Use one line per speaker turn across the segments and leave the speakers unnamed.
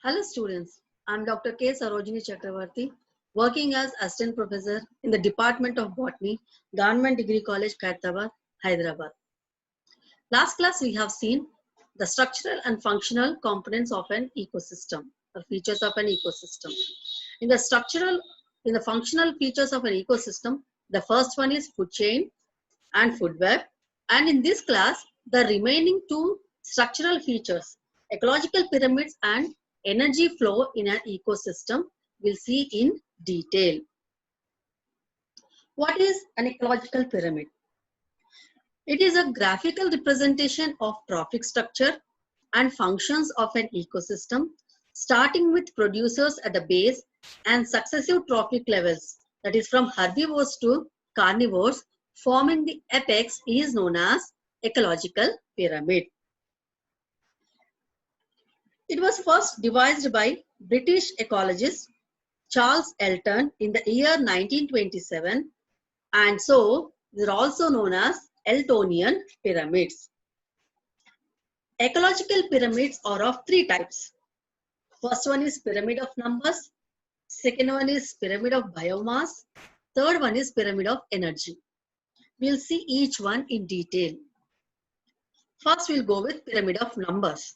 Hello students, I am Dr. K. Sarojini Chakravarti, working as Assistant Professor in the Department of Botany, Government Degree College, Khairtabad, Hyderabad. Last class we have seen the structural and functional components of an ecosystem, or features of an ecosystem. In the structural, in the functional features of an ecosystem, the first one is food chain and food web. And in this class, the remaining two structural features, ecological pyramids and energy flow in an ecosystem, we'll see in detail. What is an ecological pyramid? It is a graphical representation of trophic structure and functions of an ecosystem, starting with producers at the base and successive trophic levels, that is from herbivores to carnivores, forming the apex is known as ecological pyramid. It was first devised by British ecologist Charles Elton in the year 1927, and so they're also known as Eltonian pyramids. Ecological pyramids are of three types. First one is pyramid of numbers, second one is pyramid of biomass, third one is pyramid of energy. We'll see each one in detail. First we'll go with pyramid of numbers.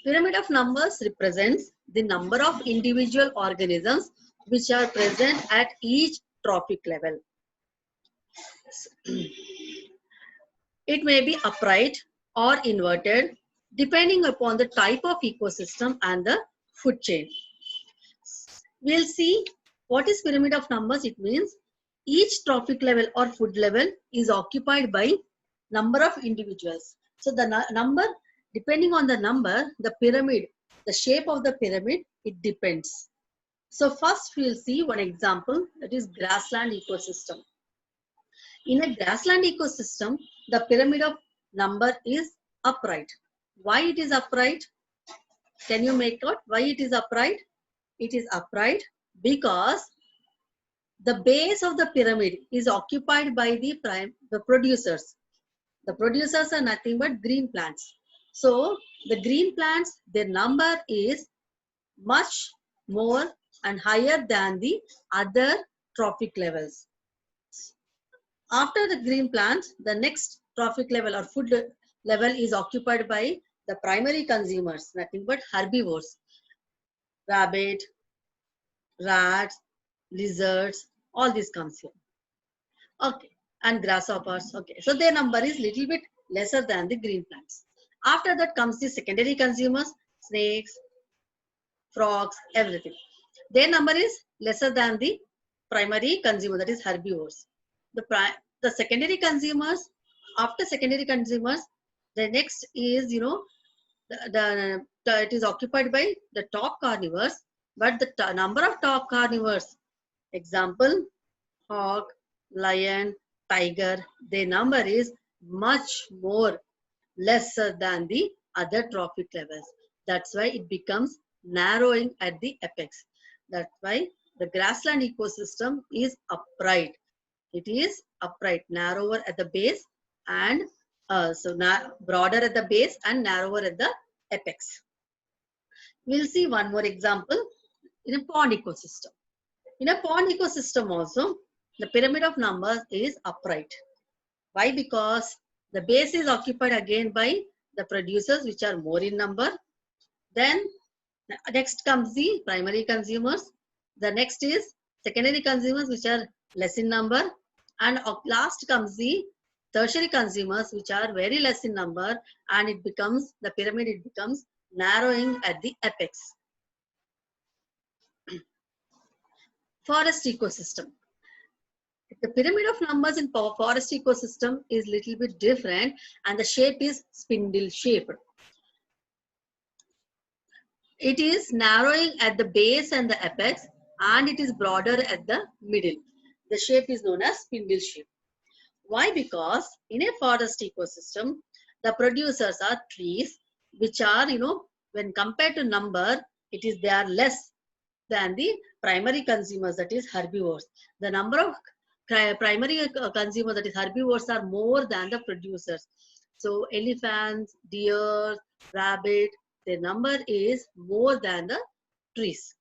Pyramid of numbers represents the number of individual organisms which are present at each trophic level. It may be upright or inverted depending upon the type of ecosystem and the food chain. We'll see what is pyramid of numbers. It means each trophic level or food level is occupied by number of individuals. So the number, depending on the number, the pyramid, the shape of the pyramid, it depends. So first we'll see one example, that is grassland ecosystem. In a grassland ecosystem, the pyramid of number is upright. Why it is upright? Can you make out why it is upright? It is upright because the base of the pyramid is occupied by the producers. The producers are nothing but green plants. So the green plants, their number is much more and higher than the other trophic levels. After the green plants, the next trophic level or food level is occupied by the primary consumers, nothing but herbivores, rabbit, rats, lizards, all this comes here. Okay, and grasshoppers. Okay, so their number is little bit lesser than the green plants. After that comes the secondary consumers, snakes, frogs, everything. Their number is lesser than the primary consumer, that is herbivores. The secondary consumers, after secondary consumers, the next is, it is occupied by the top carnivores, but the number of top carnivores, example, hawk, lion, tiger, their number is much more lesser than the other trophic levels. That's why it becomes narrowing at the apex. That's why the grassland ecosystem is upright. It is upright, narrower at the base and broader at the base and narrower at the apex. We'll see one more example in a pond ecosystem. In a pond ecosystem also, the pyramid of numbers is upright. Why? Because the base is occupied again by the producers which are more in number. Then next comes the primary consumers. The next is secondary consumers which are less in number. And last comes the tertiary consumers which are very less in number, and it becomes, the pyramid, it becomes narrowing at the apex. Forest ecosystem. The pyramid of numbers in forest ecosystem is little bit different and the shape is spindle shaped. It is narrowing at the base and the apex and it is broader at the middle. The shape is known as spindle shape. Why? Because in a forest ecosystem, the producers are trees which are, when compared to number, they are less than the primary consumers, that is herbivores. The number of primary consumers, that is herbivores, are more than the producers. So elephants, deer, rabbit, their number is more than the trees.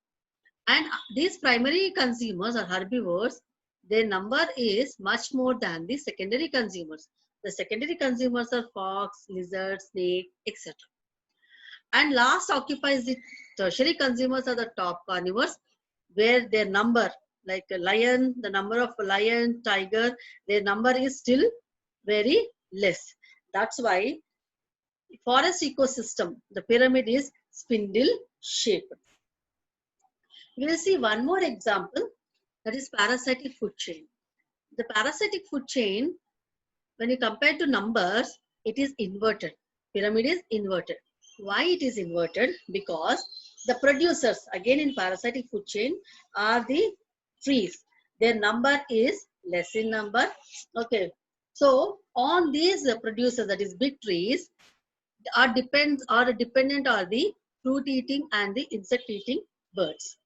And these primary consumers or herbivores, their number is much more than the secondary consumers. The secondary consumers are fox, lizard, snake, etc. And last occupies the tertiary consumers are the top carnivores, where their number, like a lion, the number of lion, tiger, their number is still very less. That's why forest ecosystem, the pyramid is spindle shaped. We will see one more example, that is parasitic food chain. The parasitic food chain, when you compare to numbers, it is inverted. Pyramid is inverted. Why it is inverted? Because the producers, again in parasitic food chain, are the trees. Their number is less in number. Okay. So on these producers, that is big trees, are dependent on the fruit eating and the insect eating birds,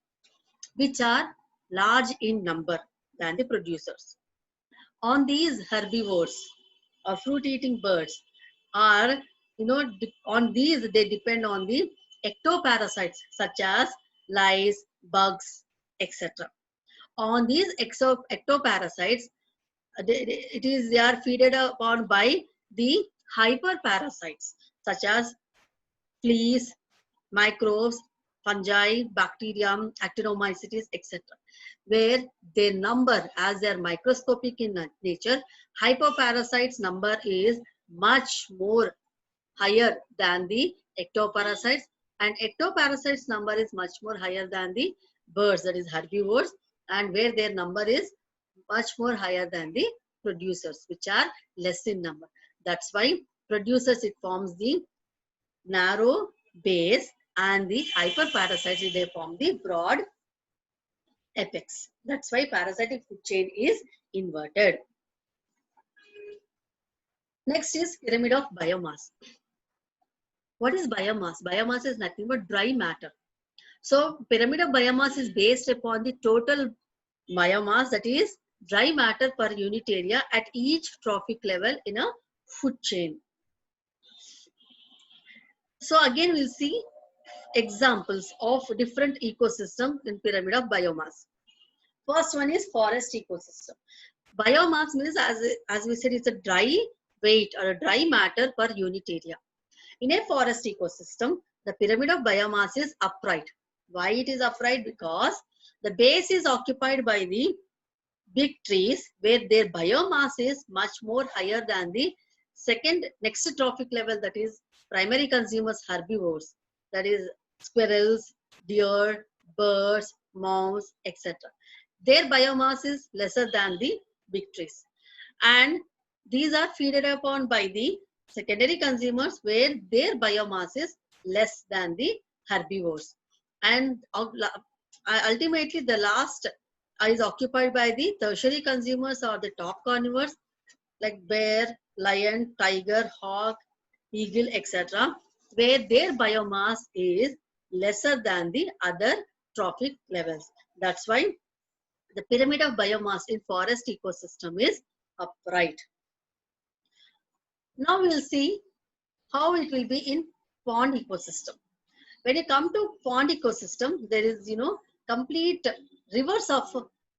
which are large in number than the producers. On these herbivores or fruit eating birds are, on these they depend on the ectoparasites such as lice, bugs, etc. On these ectoparasites, they are fed upon by the hyperparasites such as fleas, microbes, fungi, bacterium, actinomycetes, etc. Where their number, as they are microscopic in nature, hyperparasites number is much more higher than the ectoparasites, and ectoparasites number is much more higher than the birds, that is herbivores, and where their number is much more higher than the producers, which are less in number. That's why producers, it forms the narrow base, and the hyperparasites, they form the broad apex. That's why parasitic food chain is inverted. Next is pyramid of biomass. What is biomass? Biomass is nothing but dry matter. So pyramid of biomass is based upon the total biomass, that is dry matter per unit area at each trophic level in a food chain. So again we'll see examples of different ecosystems in pyramid of biomass. First one is forest ecosystem. Biomass means, as we said, it's a dry weight or a dry matter per unit area. In a forest ecosystem, the pyramid of biomass is upright. Why it is upright? Because the base is occupied by the big trees, where their biomass is much more higher than the next trophic level, that is primary consumers herbivores, that is squirrels, deer, birds, mouse, etc. Their biomass is lesser than the big trees, and these are fed upon by the secondary consumers, where their biomass is less than the herbivores, and ultimately the last is occupied by the tertiary consumers or the top carnivores like bear, lion, tiger, hawk, eagle, etc., where their biomass is lesser than the other trophic levels. That's why the pyramid of biomass in forest ecosystem is upright. Now we will see how it will be in pond ecosystem. When you come to pond ecosystem, there is, complete reverse of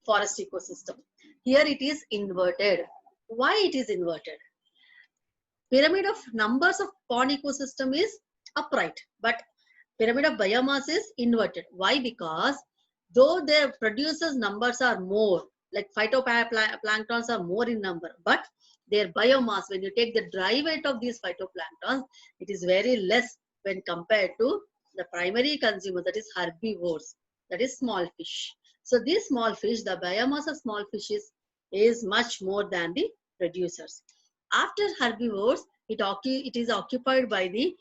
forest ecosystem. Here it is inverted. Why it is inverted? Pyramid of numbers of pond ecosystem is upright, but pyramid of biomass is inverted. Why? Because though their producers numbers are more, like phytoplanktons are more in number, but their biomass, when you take the dry weight of these phytoplanktons, it is very less when compared to the primary consumer, that is herbivores, that is small fish. So these small fish, the biomass of small fishes is much more than the producers. After herbivores, it is occupied by the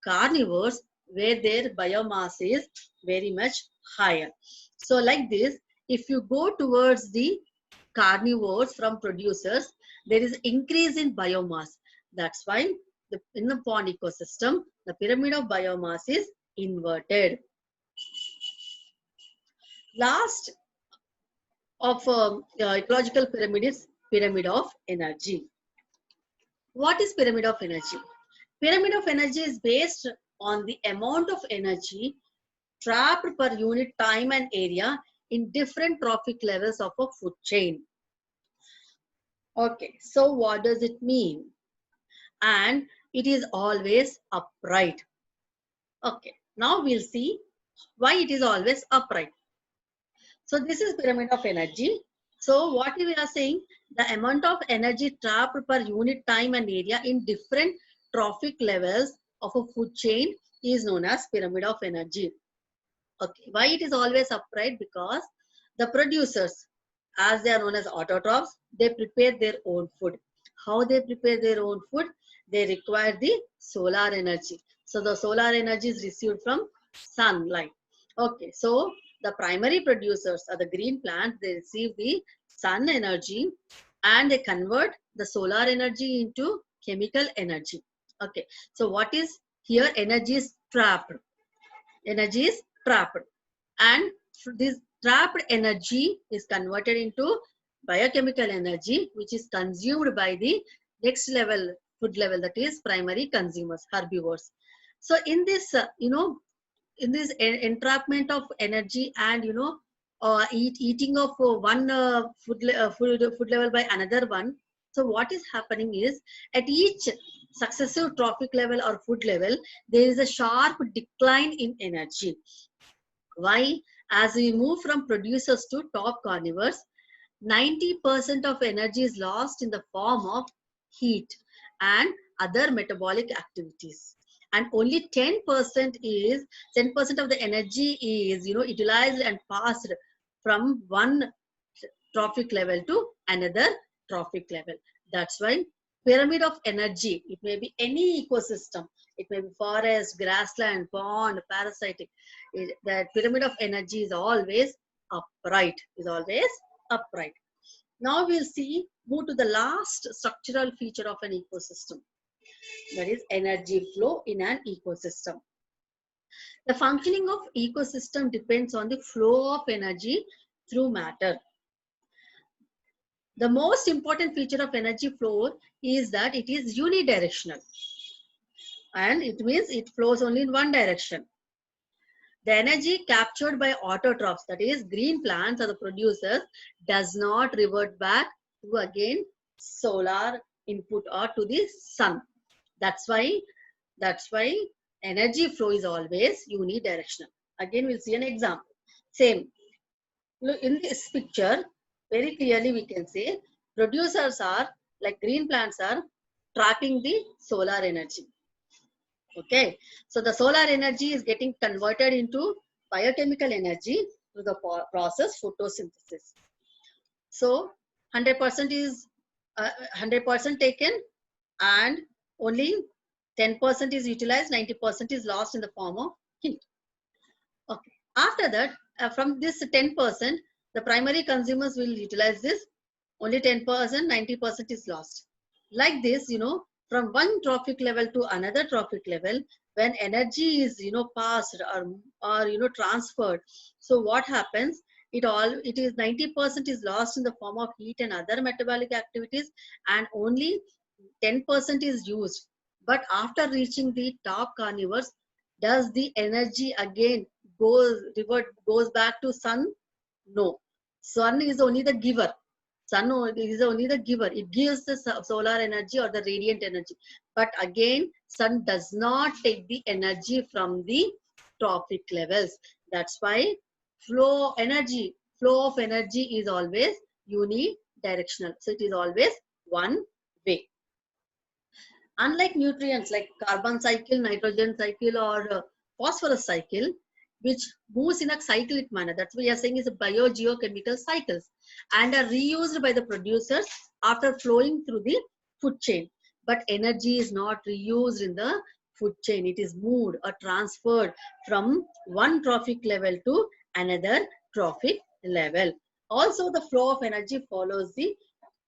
carnivores, where their biomass is very much higher. So like this, if you go towards the carnivores from producers, there is increase in biomass. That's why in the pond ecosystem, the pyramid of biomass is inverted. Last of ecological pyramid is pyramid of energy. What is pyramid of energy? Pyramid of energy is based on the amount of energy trapped per unit time and area in different trophic levels of a food chain. Okay, so what does it mean? And it is always upright. Okay, now we'll see why it is always upright. So this is pyramid of energy. So what we are saying, the amount of energy trapped per unit time and area in different trophic levels of a food chain is known as pyramid of energy. Okay, why it is always upright? Because the producers, as they are known as autotrophs, they prepare their own food. How they prepare their own food? They require the solar energy. So the solar energy is received from sunlight. Okay, so the primary producers are the green plants. They receive the sun energy and they convert the solar energy into chemical energy. Okay, so what is here? Energy is trapped. Energy is trapped, and this trapped energy is converted into biochemical energy, which is consumed by the next level food level, that is primary consumers, herbivores. So in this in this entrapment of energy and eating of one food level by another one, so what is happening is at each successive trophic level or food level there is a sharp decline in energy. Why? As we move from producers to top carnivores, 90% of energy is lost in the form of heat and other metabolic activities. And only 10% of the energy is utilized and passed from one trophic level to another trophic level. That's why pyramid of energy, it may be any ecosystem, it may be forest, grassland, pond, parasitic. That pyramid of energy is always upright, Now we'll move to the last structural feature of an ecosystem, that is energy flow in an ecosystem. The functioning of ecosystem depends on the flow of energy through matter. The most important feature of energy flow is that it is unidirectional, and it means it flows only in one direction. The energy captured by autotrophs, that is green plants or the producers, does not revert back to again solar input or to the sun. That's why energy flow is always unidirectional. Again, we'll see an example. Same. Look, in this picture, very clearly we can say producers are, like green plants, are trapping the solar energy. Okay, so the solar energy is getting converted into biochemical energy through the process photosynthesis. So 100% is 100% taken, and only 10% is utilized, 90% is lost in the form of heat. Okay, after that, from this 10%, the primary consumers will utilize this. Only 10%, 90% is lost. Like this, from one trophic level to another trophic level, when energy is passed or transferred, so what happens? It is 90% is lost in the form of heat and other metabolic activities, and only 10% is used. But after reaching the top carnivores, does the energy again goes back to sun? No. Sun is only the giver. Sun is only the giver. It gives the solar energy or the radiant energy. But again, sun does not take the energy from the trophic levels. That's why flow of energy is always unidirectional. So it is always one way. Unlike nutrients like carbon cycle, nitrogen cycle, or phosphorus cycle, which moves in a cyclic manner, that's what we are saying is a biogeochemical cycles, and are reused by the producers after flowing through the food chain. But energy is not reused in the food chain. It is moved or transferred from one trophic level to another trophic level. Also, the flow of energy follows the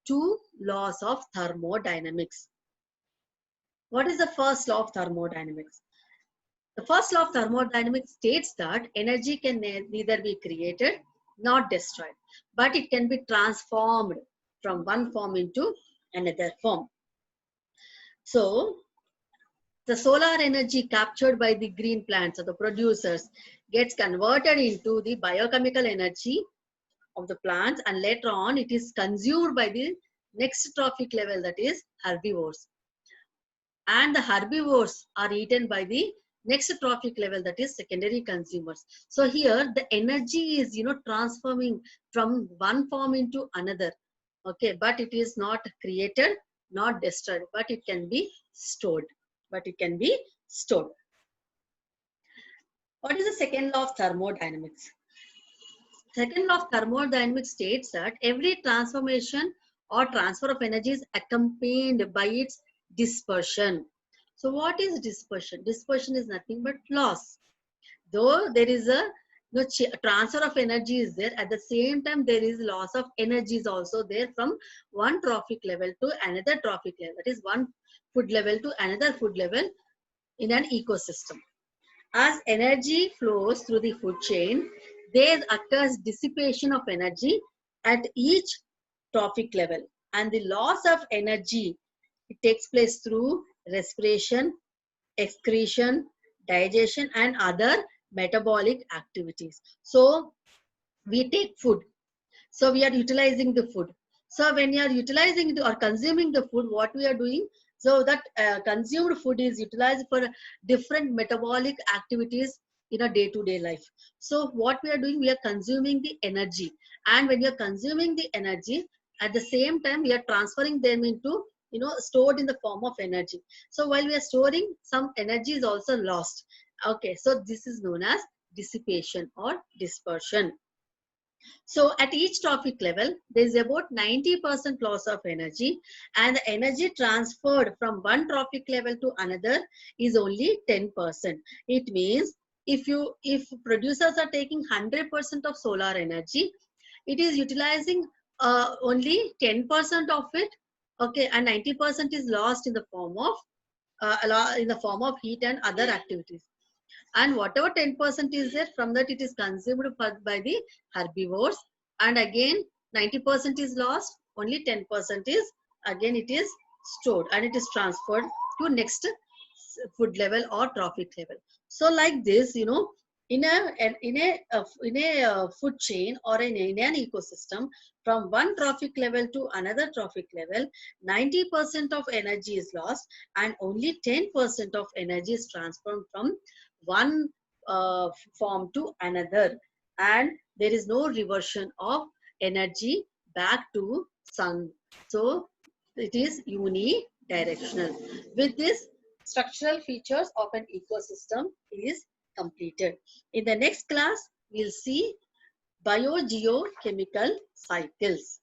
two laws of thermodynamics. What is the first law of thermodynamics? The first law of thermodynamics states that energy can neither be created nor destroyed, but it can be transformed from one form into another form. So, the solar energy captured by the green plants or the producers gets converted into the biochemical energy of the plants, and later on it is consumed by the next trophic level, that is herbivores, and the herbivores are eaten by the next trophic level, that is secondary consumers. So here the energy is transforming from one form into another, okay, but it is not created, not destroyed, but it can be stored. What is the second law of thermodynamics? Second law of thermodynamics states that every transformation or transfer of energy is accompanied by its dispersion. So what is dispersion? Dispersion is nothing but loss. Though there is a transfer of energy is there, at the same time there is loss of energy is also there from one trophic level to another trophic level. That is one food level to another food level in an ecosystem. As energy flows through the food chain, there occurs dissipation of energy at each trophic level, and the loss of energy, it takes place through respiration, excretion, digestion, and other metabolic activities. So we take food, so we are utilizing the food. So when you are utilizing or consuming the food, what we are doing, so that consumed food is utilized for different metabolic activities in a day-to-day life. So what we are doing, we are consuming the energy, and when you are consuming the energy, at the same time we are transferring them into stored in the form of energy. So while we are storing, some energy is also lost. Okay, so this is known as dissipation or dispersion. So at each trophic level, there is about 90% loss of energy, and the energy transferred from one trophic level to another is only 10%. It means if producers are taking 100% of solar energy, it is utilizing only 10% of it, okay, and 90% is lost in the form of heat and other activities. And whatever 10% is there, from that it is consumed by the herbivores, and again 90% is lost, only 10% is again it is stored and it is transferred to next food level or trophic level. So like this, in a food chain or in an ecosystem, from one trophic level to another trophic level, 90% of energy is lost, and only 10% of energy is transferred from one form to another, and there is no reversion of energy back to sun. So it is unidirectional. With this, structural features of an ecosystem is completed. In the next class, we'll see biogeochemical cycles.